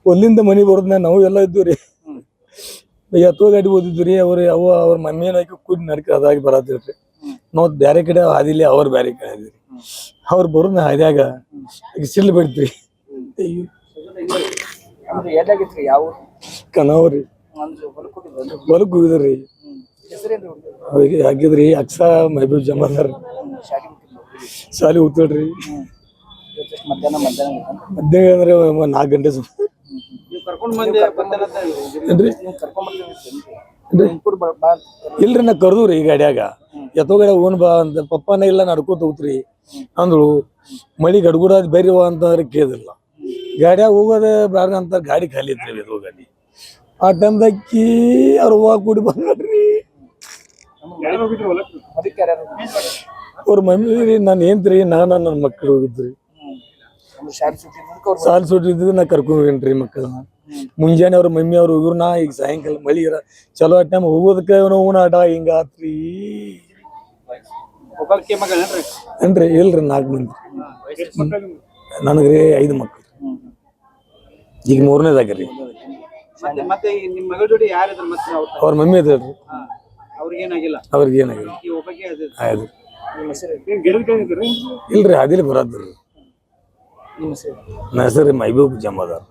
ಒಲ್ಲಿಂದ ಮನಿ ಬರೋದ್ನ ನಾವು ಎಲ್ಲ ಇದ್ದು ರೀ. ಎತ್ತೋ ಗಾಡಿ ಓದಿದ್ವಿ ರೀ. ಅವ್ರ ಮಮ್ಮಿನ ಹಾಕಿ ಕೂಡಿ ನಡ್ಕ ಅದಾಗಿ ಬರತ್ತಿರ್ರಿ. ನಾವು ಬ್ಯಾರೆ ಕಡೆ ಹಾದಿಲಿ ಅವ್ರ ಬ್ಯಾರೆ ಕಡೆ ಹಾದಿರಿ. ಅವ್ರು ಬರೋದ್ನ ಹಾದ್ಯಾಗ ಸಿಡ್ಲು ಬಿಡ್ತ್ರಿ. ಕನಾವ್ರಿ ಹೊಲಕ್ ಹೋಗಿದ್ರಿ. ಅವ್ರಿಗೆ ಹಾಕಿದ್ರಿ ಅಕ್ಸಾ ಮೆಹಬೂಬ್ ಜಮಾದಾರ್ ಶಾಲಿ ಹೋಗ್ತಾಳ್ರಿ. ಮಧ್ಯಾಹ್ನ ಅಂದ್ರೆ 4 ಗಂಟೆ ಇಲ್ರಿ. ನಾ ಕರ್ದವ್ರಿ ಈ ಗಾಡ್ಯಾಗ ಎತ್ತೋ ಗಾಡಿ ಓನ್ ಬಾ ಅಂತ. ಪಪ್ಪನ ಇಲ್ಲ ನಡ್ಕೋತ ಹೋಗ್ತ್ರಿ ಅಂದ್ರು. ಮಳಿ ಗಡ್ಗುಡ ಬೇರಿವ ಅಂತಂದ್ರೆ ಕೇಳಿದಿಲ್ಲ. ಗಾಡ್ಯಾಗ ಹೋಗೋದೇ ಬ್ಯಾಡ ಅಂತ ಗಾಡಿ ಖಾಲಿ ಇತ್ರಿ. ಎತ್ತೋ ಗಾಡಿ ಆ ಟೈಮ್ದಾಕಿ ಅವ್ರ ಹೂವ ಕೂಡಿ ಬಂದ್ರಿ. ಅವ್ರ ಮಮ್ಮಿ ನಾನು ಏನ್ರಿ ನನ್ನ ಮಕ್ಕಳು ಹೋಗಿದ್ರಿ. ಸಾಲ್ ಸುಟ್ಟಿದ್ದು ನಾ ಕರ್ಕೊಂಡ್ ಹೋಗೇನ್ರಿ ಮಕ್ಕಳನ್ನ. ಮುಂಜಾನೆ ಅವ್ರ ಮಮ್ಮಿ ಅವ್ರು ಹೋಗಿರು. ನಾ ಈಗ ಸಾಯಂಕಾಲ ಮಳಿ ಚಲೋ ಟೈಮ್ ಹೋಗೋದಕ್ಕೆ ಊನ ಆಟ ಹಿಂಗ ಆತ್ರಿ. ಏನ್ರಿ ಇಲ್ರಿ 4 ಮಂದಿ ನನಗ್ರಿ 5 ಮಕ್ಳು. ಈಗ 3ನೇದಾಗ್ರಿ. ಅವ್ರ ಮಮ್ಮಿ ಅದ್ರಿ. ಅವ್ರಿಗೇನಾಗಿಲ್ಲ. ಇಲ್ರಿ ಅದಿಲ್ ಬರದ್ರಿ. ನನ್ನ ಹೆಸರು ಮೆಹಬೂಬ್ ಜಮಾದಾರ್.